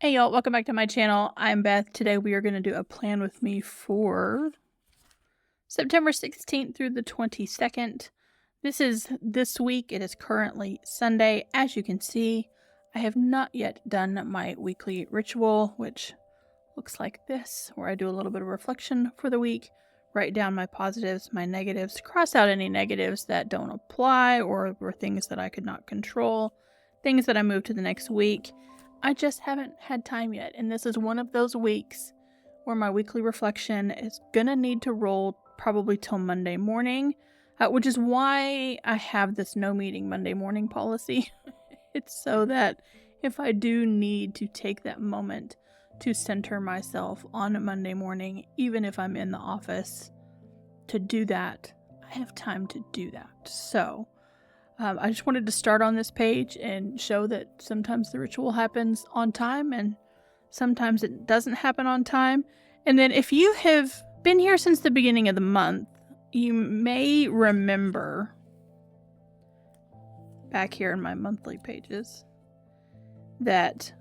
Hey y'all, welcome back to my channel. I'm Beth. Today we are going to do a plan with me for September 16th through the 22nd. This is this week. It is currently Sunday. As you can see, I have not yet done my weekly ritual, which looks like this, where I do a little bit of reflection for the week, write down my positives, my negatives, cross out any negatives that don't apply or were things that I could not control, things that I move to the next week. I just haven't had time yet, and this is one of those weeks where my weekly reflection is gonna need to roll probably till Monday morning, which is why I have this no meeting Monday morning policy. It's so that if I do need to take that moment to center myself on a Monday morning, even if I'm in the office, to do that, I have time to do that. So I just wanted to start on this page and show that sometimes the ritual happens on time and sometimes it doesn't happen on time. And then if you have been here since the beginning of the month, you may remember back here in my monthly pages that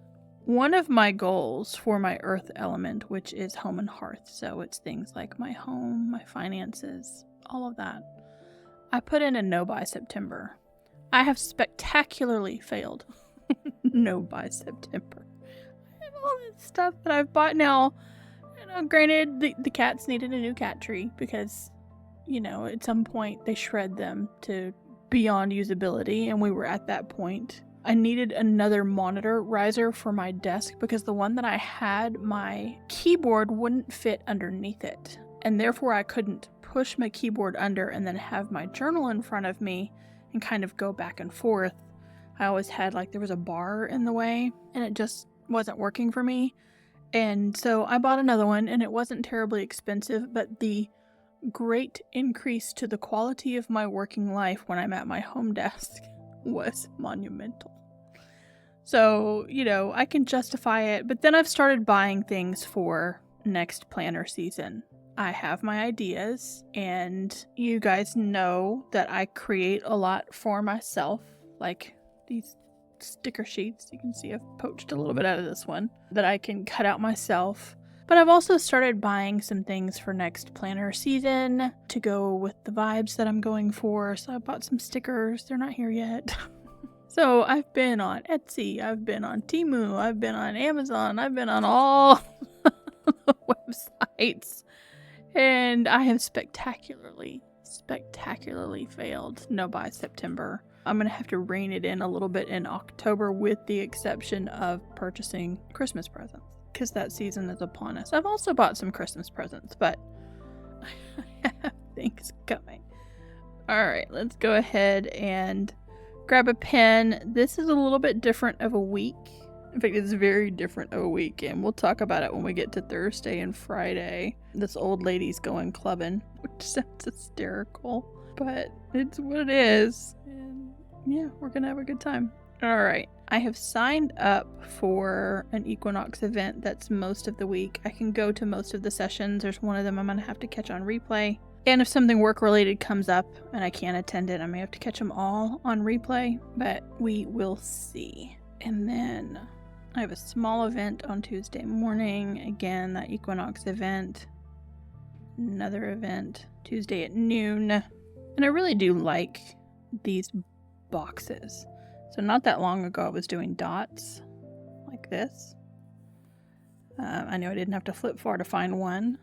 one of my goals for my earth element, which is home and hearth, so it's things like my home, my finances, all of that, I put in a no by September. I have spectacularly failed. No by September. I have all this stuff that I've bought now. Granted, the cats needed a new cat tree because, at some point they shred them to beyond usability, and we were at that point. I needed another monitor riser for my desk because the one that I had, my keyboard wouldn't fit underneath it, and therefore I couldn't push my keyboard under and then have my journal in front of me and kind of go back and forth. I always had there was a bar in the way and it just wasn't working for me. And so I bought another one, and it wasn't terribly expensive, but the great increase to the quality of my working life when I'm at my home desk was monumental. So, I can justify it, but then I've started buying things for next planner season. I have my ideas, and you guys know that I create a lot for myself, like these sticker sheets. You can see I've poached a little bit out of this one that I can cut out myself. But I've also started buying some things for next planner season to go with the vibes that I'm going for. So I bought some stickers. They're not here yet. So I've been on Etsy, I've been on Temu, I've been on Amazon, I've been on all the websites. And I have spectacularly failed no by September. I'm going to have to rein it in a little bit in October, with the exception of purchasing Christmas presents, because that season is upon us. I've also bought some Christmas presents, but I have things coming. Alright, let's go ahead and grab a pen. This is a little bit different of a week. In fact, it's very different of a week, and we'll talk about it when we get to Thursday and Friday. This old lady's going clubbing, which sounds hysterical, but it's what it is. And yeah, we're gonna have a good time. Alright, I have signed up for an equinox event that's most of the week. I can go to most of the sessions. There's one of them I'm gonna have to catch on replay. And if something work-related comes up and I can't attend it, I may have to catch them all on replay, but we will see. And then I have a small event on Tuesday morning. Again, that equinox event. Another event Tuesday at noon. And I really do like these boxes. So not that long ago I was doing dots like this. I know I didn't have to flip far to find one,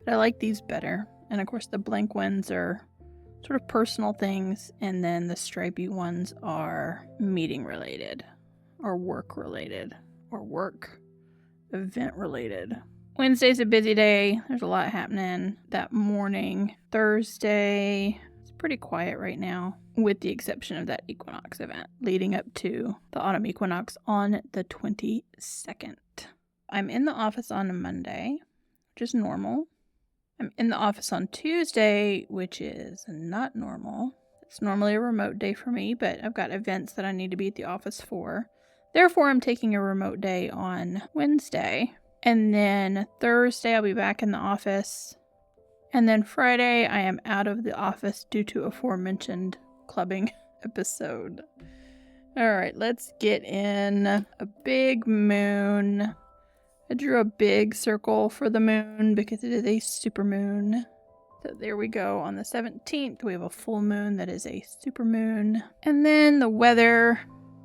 but I like these better. And of course the blank ones are sort of personal things, and then the stripey ones are meeting related, or work related, or work event related. Wednesday's a busy day. There's a lot happening that morning. Thursday, it's pretty quiet right now, with the exception of that equinox event leading up to the autumn equinox on the 22nd. I'm in the office on a Monday, which is normal. I'm in the office on Tuesday, which is not normal. It's normally a remote day for me, but I've got events that I need to be at the office for. Therefore, I'm taking a remote day on Wednesday. And then Thursday, I'll be back in the office. And then Friday, I am out of the office due to aforementioned clubbing episode. Alright, let's get in a big moon. I drew a big circle for the moon because it is a super moon. So there we go. On the 17th, we have a full moon that is a super moon. And then the weather.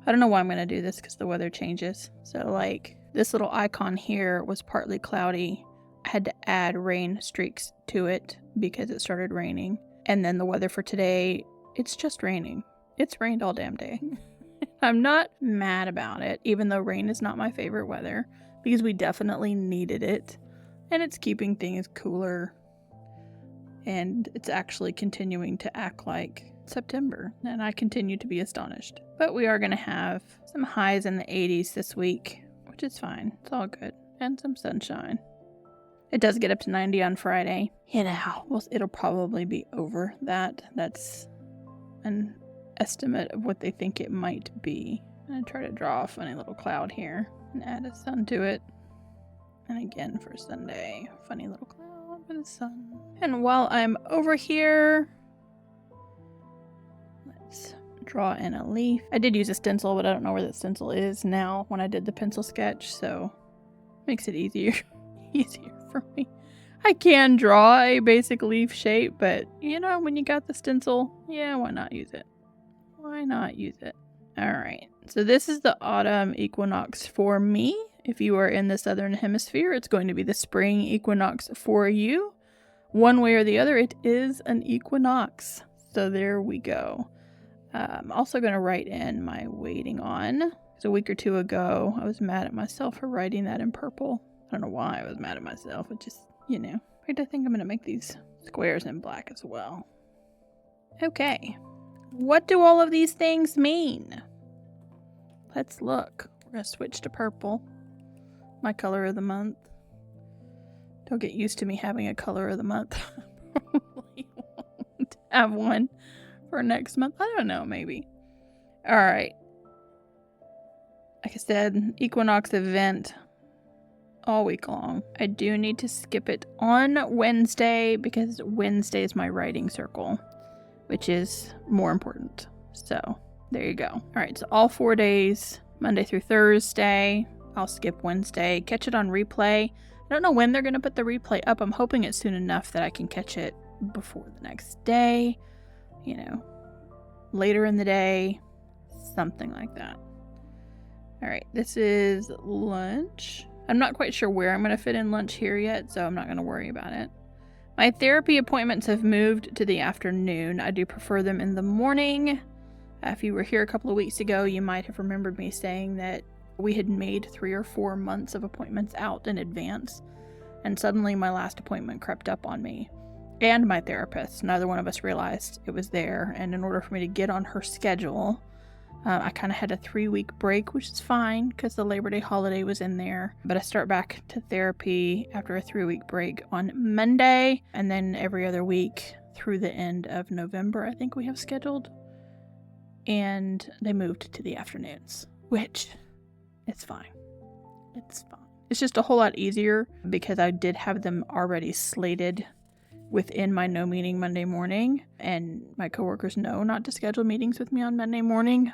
I don't know why I'm going to do this because the weather changes. So like this little icon here was partly cloudy. I had to add rain streaks to it because it started raining. And then the weather for today, it's just raining. It's rained all damn day. I'm not mad about it, even though rain is not my favorite weather, because we definitely needed it. And it's keeping things cooler. And it's actually continuing to act like September. And I continue to be astonished. But we are going to have some highs in the 80s this week, which is fine. It's all good. And some sunshine. It does get up to 90 on Friday. You know, well, it'll probably be over that. That's an estimate of what they think it might be. I'm going to try to draw a funny little cloud here and add a sun to it. And again for Sunday, funny little cloud with a sun. And while I'm over here, let's draw in a leaf. I did use a stencil, but I don't know where the stencil is now when I did the pencil sketch, so makes it easier for me. I can draw a basic leaf shape, but you know, when you got the stencil, yeah, why not use it? Why not use it? Alright, so this is the autumn equinox for me. If you are in the southern hemisphere, it's going to be the spring equinox for you. One way or the other, it is an equinox. So there we go. I'm also going to write in my waiting on. So a week or two ago, I was mad at myself for writing that in purple. I don't know why I was mad at myself. It just, you know. I think I'm going to make these squares in black as well. Okay. What do all of these things mean? Let's look. We're going to switch to purple. My color of the month. Don't get used to me having a color of the month. Probably won't have one for next month. I don't know, maybe. Alright. Like I said, equinox event all week long. I do need to skip it on Wednesday because Wednesday is my writing circle, which is more important. So there you go. Alright, so all 4 days, Monday through Thursday. I'll skip Wednesday, catch it on replay. I don't know when they're going to put the replay up. I'm hoping it's soon enough that I can catch it before the next day. You know, later in the day, something like that. Alright, this is lunch. I'm not quite sure where I'm going to fit in lunch here yet, so I'm not going to worry about it. My therapy appointments have moved to the afternoon. I do prefer them in the morning. If you were here a couple of weeks ago, you might have remembered me saying that we had made 3 or 4 months of appointments out in advance, and suddenly my last appointment crept up on me and my therapist. Neither one of us realized it was there, and in order for me to get on her schedule, I kind of had a 3-week break, which is fine because the Labor Day holiday was in there. But I start back to therapy after a 3-week break on Monday, and then every other week through the end of November, I think we have scheduled. And they moved to the afternoons, which it's fine. It's fine. It's just a whole lot easier because I did have them already slated within my no meeting Monday morning, and my coworkers know not to schedule meetings with me on Monday morning.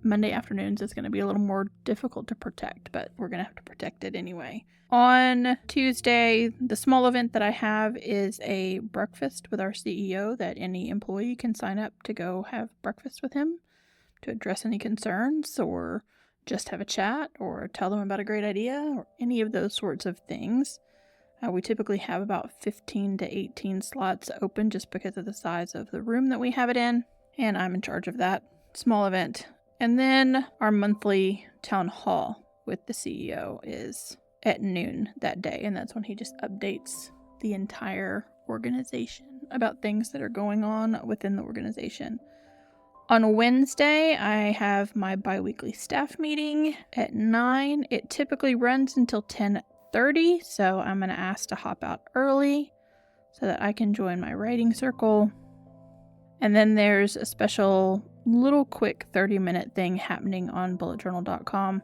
Monday afternoons is going to be a little more difficult to protect, but we're going to have to protect it anyway. On Tuesday, the small event that I have is a breakfast with our CEO that any employee can sign up to go have breakfast with him to address any concerns or just have a chat or tell them about a great idea or any of those sorts of things. We typically have about 15 to 18 slots open just because of the size of the room that we have it in, and I'm in charge of that small event. And then our monthly town hall with the CEO is at noon that day, and that's when he just updates the entire organization about things that are going on within the organization. On Wednesday, I have my bi-weekly staff meeting at 9. It typically runs until 10:30, so I'm going to ask to hop out early so that I can join my writing circle. And then there's a special little quick 30-minute thing happening on bulletjournal.com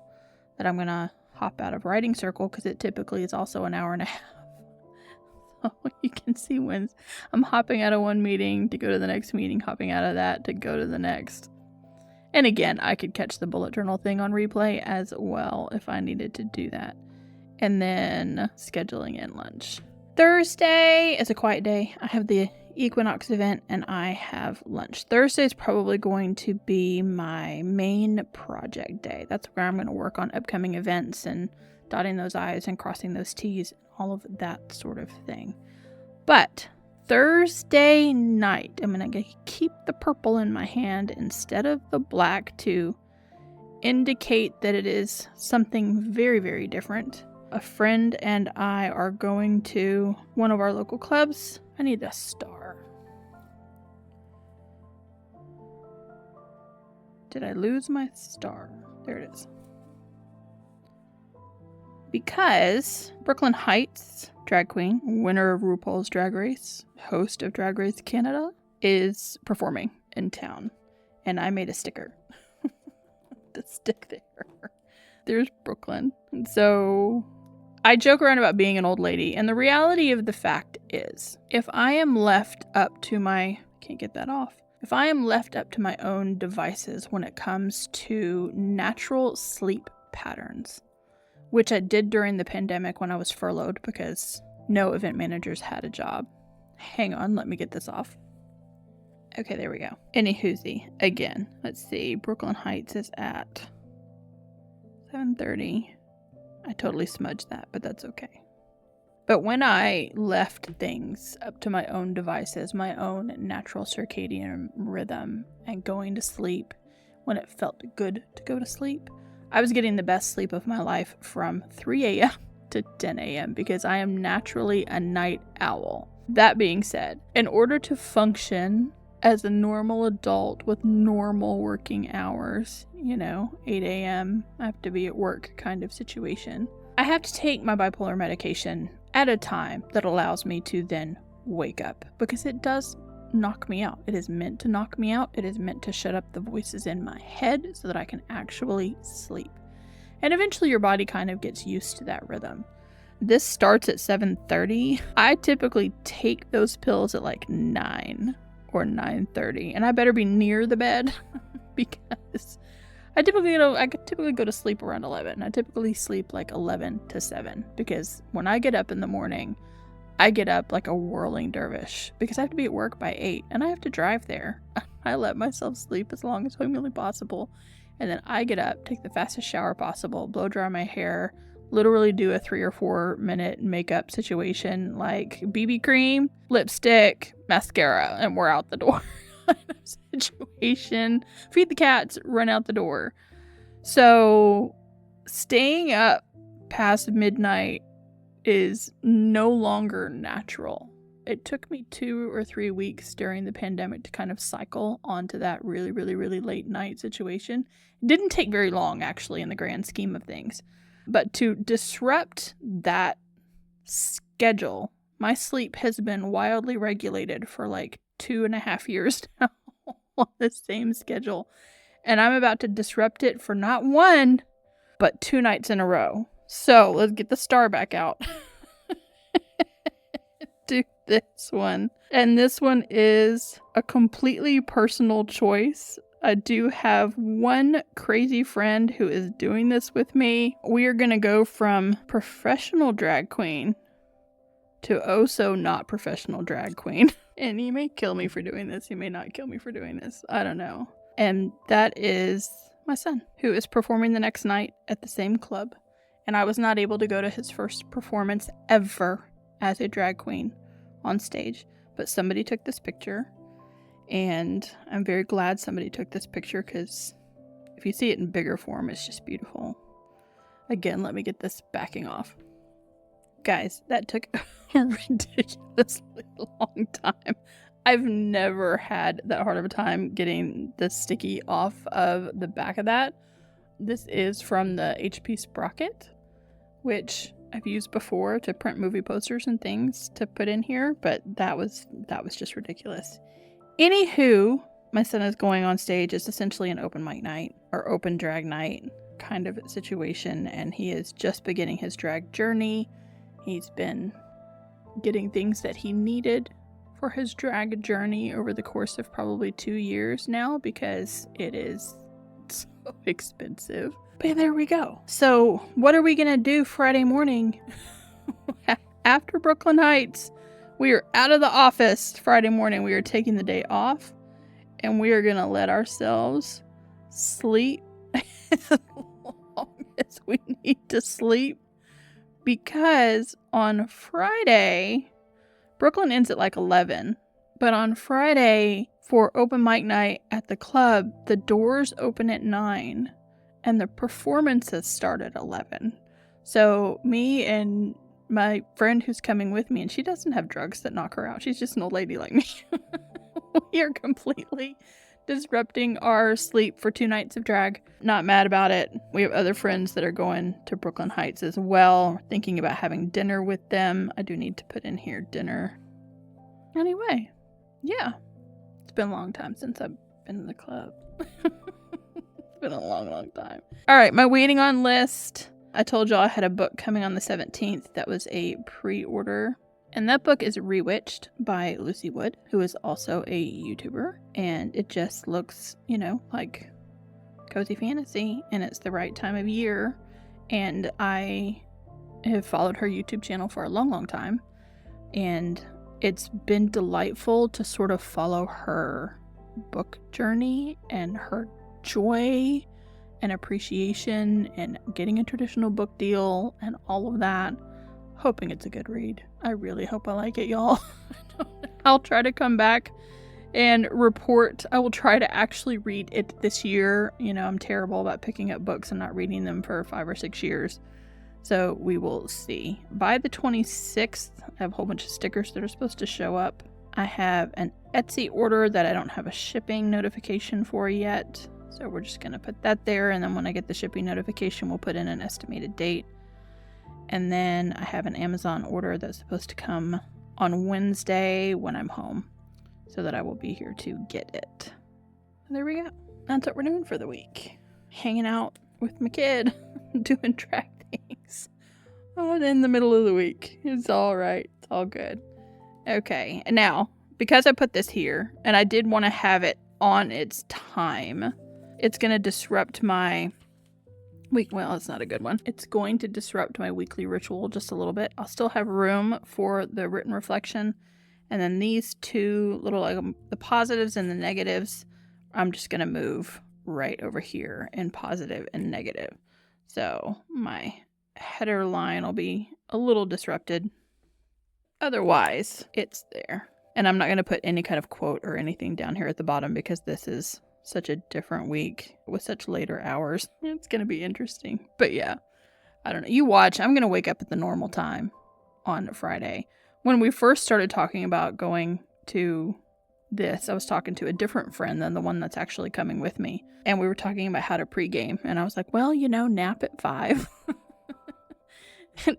that I'm going to hop out of writing circle because it typically is also an hour and a half. So you can see when I'm hopping out of one meeting to go to the next meeting, hopping out of that to go to the next. And again, I could catch the bullet journal thing on replay as well if I needed to do that. And then scheduling in lunch. Thursday is a quiet day. I have the Equinox event and I have lunch. Thursday is probably going to be my main project day. That's where I'm going to work on upcoming events and dotting those I's and crossing those T's, all of that sort of thing. But Thursday night, I'm going to keep the purple in my hand instead of the black to indicate that it is something very, very different. A friend and I are going to one of our local clubs. I need a star. Did I lose my star? There it is. Because Brooklyn Heights drag queen, winner of RuPaul's Drag Race, host of Drag Race Canada, is performing in town. And I made a sticker to stick there. There's Brooklyn. And so I joke around about being an old lady. And the reality of the fact is, if I am left up to my... can't get that off. If I am left up to my own devices when it comes to natural sleep patterns, which I did during the pandemic when I was furloughed because no event managers had a job. Hang on, let me get this off. Okay, there we go. Anywhoosie, again, let's see. Brooklyn Heights is at 7:30. I totally smudged that, but that's okay. But when I left things up to my own devices, my own natural circadian rhythm, and going to sleep when it felt good to go to sleep, I was getting the best sleep of my life from 3 a.m. to 10 a.m. because I am naturally a night owl. That being said, in order to function as a normal adult with normal working hours, 8 a.m., I have to be at work kind of situation, I have to take my bipolar medication at a time that allows me to then wake up because it does knock me out. It is meant to knock me out. It is meant to shut up the voices in my head so that I can actually sleep. And eventually your body kind of gets used to that rhythm. This starts at 7:30. I typically take those pills at like 9 or 9:30, and I better be near the bed because I typically go to sleep around 11. I typically sleep like 11 to 7 because when I get up in the morning, I get up like a whirling dervish because I have to be at work by 8 and I have to drive there. I let myself sleep as long as humanly possible, and then I get up, take the fastest shower possible, blow dry my hair, literally do a 3 or 4 minute makeup situation like BB cream, lipstick, mascara, and we're out the door. Situation. Feed the cats, run out the door. So staying up past midnight is no longer natural. It took me 2 or 3 weeks during the pandemic to kind of cycle onto that really, really, really late night situation. It didn't take very long, actually, in the grand scheme of things. But to disrupt that schedule, my sleep has been wildly regulated for like 2.5 years now on the same schedule. And I'm about to disrupt it for not 1, but 2 nights in a row. So let's get the star back out. Do this one. And this one is a completely personal choice. I do have one crazy friend who is doing this with me. We are going to go from professional drag queen to oh so not professional drag queen. And he may kill me for doing this. He may not kill me for doing this. I don't know. And that is my son, who is performing the next night at the same club. And I was not able to go to his first performance ever as a drag queen on stage. But somebody took this picture. And I'm very glad somebody took this picture because if you see it in bigger form, it's just beautiful. Again, let me get this backing off. Guys, that took a ridiculously long time. I've never had that hard of a time getting the sticky off of the back of that. This is from the HP Sprocket, which I've used before to print movie posters and things to put in here, but that was just ridiculous. Anywho, my son is going on stage. It's essentially an open mic night or open drag night kind of situation, and he is just beginning his drag journey. He's been getting things that he needed for his drag journey over the course of probably 2 years now because it is expensive. But there we go. So what are we going to do Friday morning? After Brooklyn Heights, we are out of the office Friday morning. We are taking the day off, and we are going to let ourselves sleep as long as we need to sleep. Because on Friday, Brooklyn ends at like 11. But on Friday, for open mic night at the club, the doors open at 9. And the performances start at 11. So me and my friend who's coming with me, and she doesn't have drugs that knock her out. She's just an old lady like me. We are completely disrupting our sleep for 2 nights of drag. Not mad about it. We have other friends that are going to Brooklyn Heights as well. We're thinking about having dinner with them. I do need to put in here dinner. Anyway, yeah. It's been a long time since I've been in the club. It's been a long, long time. All right, my waiting on list. I told y'all I had a book coming on the 17th that was a pre-order. And that book is Rewitched by Lucy Wood, who is also a YouTuber. And it just looks, like cozy fantasy. And it's the right time of year. And I have followed her YouTube channel for a long, long time. And it's been delightful to sort of follow her book journey and her joy and appreciation and getting a traditional book deal and all of that. Hoping it's a good read. I really hope I like it, y'all. I'll try to come back and report. I will try to actually read it this year. I'm terrible about picking up books and not reading them for 5 or 6 years. So we will see. By the 26th, I have a whole bunch of stickers that are supposed to show up. I have an Etsy order that I don't have a shipping notification for yet. So we're just going to put that there. And then when I get the shipping notification, we'll put in an estimated date. And then I have an Amazon order that's supposed to come on Wednesday when I'm home. So that I will be here to get it. And there we go. That's what we're doing for the week. Hanging out with my kid. Doing drag things. Oh, in the middle of the week. It's all right. It's all good. Okay. And now, because I put this here, and I did want to have it on its time, it's going to disrupt my week. Well, it's not a good one. It's going to disrupt my weekly ritual just a little bit. I'll still have room for the written reflection. And then these two little, the positives and the negatives, I'm just going to move right over here in positive and negative. So my header line will be a little disrupted. Otherwise, it's there. And I'm not going to put any kind of quote or anything down here at the bottom because this is such a different week with such later hours. It's going to be interesting. But yeah, I don't know. You watch. I'm going to wake up at the normal time on Friday. When we first started talking about going to this, I was talking to a different friend than the one that's actually coming with me. And we were talking about how to pregame. And I was like, well, nap at 5.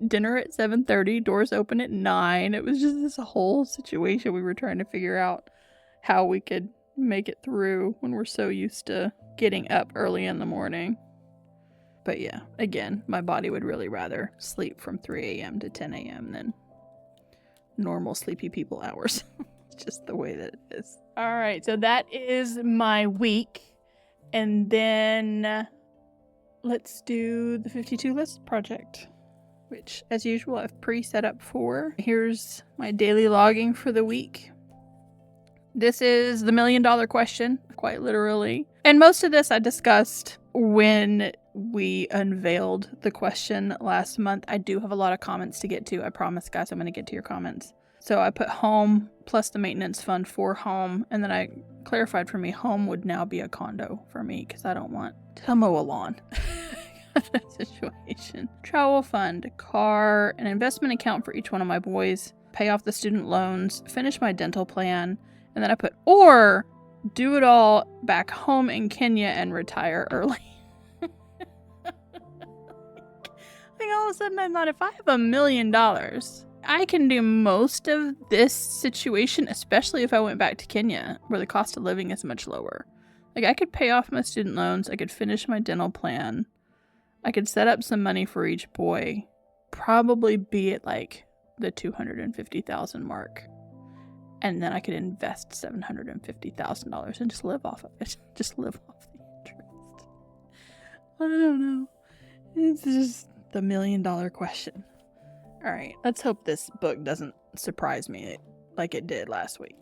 Dinner at 7:30. Doors open at 9. It was just this whole situation we were trying to figure out how we could make it through when we're so used to getting up early in the morning. But yeah, again, my body would really rather sleep from 3 a.m. to 10 a.m. than normal sleepy people hours. It's just the way that it is. All right, so that is my week. And then let's do the 52 list project, which as usual I've pre-set up for. Here's my daily logging for the week. This is the $1 million question, quite literally. And most of this I discussed when we unveiled the question last month. I do have a lot of comments to get to. I promise, guys, I'm going to get to your comments. So I put home plus the maintenance fund for home. And then I clarified for me, home would now be a condo for me because I don't want to mow a lawn. Situation. Travel fund, car, an investment account for each one of my boys, pay off the student loans, finish my dental plan. And then I put, or do it all back home in Kenya and retire early. Like all of a sudden I thought, if I have $1 million, I can do most of this situation, especially if I went back to Kenya, where the cost of living is much lower. Like I could pay off my student loans, I could finish my dental plan, I could set up some money for each boy, probably be at like the $250,000 mark. And then I could invest $750,000 and just live off of it. Just live off the interest. I don't know. It's just the $1 million question. All right, let's hope this book doesn't surprise me like it did last week.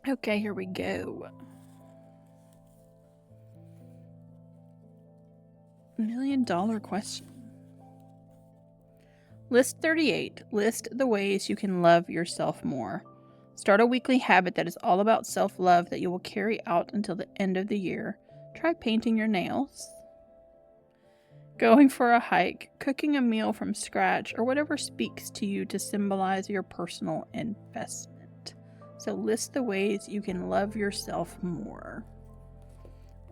Okay, here we go. $1 million question. List 38. List the ways you can love yourself more. Start a weekly habit that is all about self-love that you will carry out until the end of the year. Try painting your nails, going for a hike, cooking a meal from scratch, or whatever speaks to you to symbolize your personal investment. So list the ways you can love yourself more.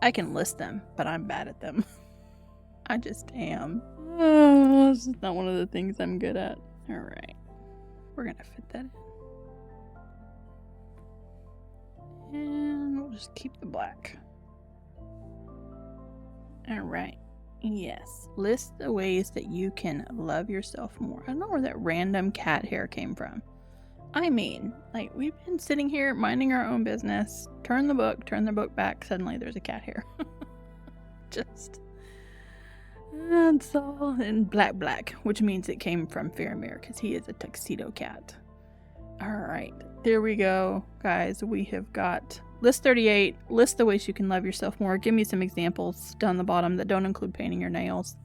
I can list them, but I'm bad at them. I just am. Oh, this is not one of the things I'm good at. All right. We're going to fit that in. And we'll just keep the black. All right. Yes. List the ways that you can love yourself more. I don't know where that random cat hair came from. I mean, like, we've been sitting here minding our own business. Turn the book back. Suddenly there's a cat hair. Just... That's all in black, which means it came from Faramir because he is a tuxedo cat. Alright, there we go, guys. We have got list 38. List the ways you can love yourself more. Give me some examples down the bottom that don't include painting your nails.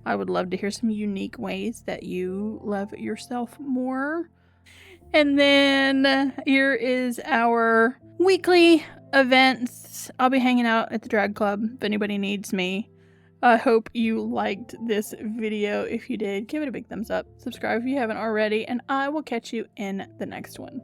I would love to hear some unique ways that you love yourself more. And then here is our weekly events. I'll be hanging out at the drag club if anybody needs me. I hope you liked this video. If you did, give it a big thumbs up. Subscribe if you haven't already, and I will catch you in the next one.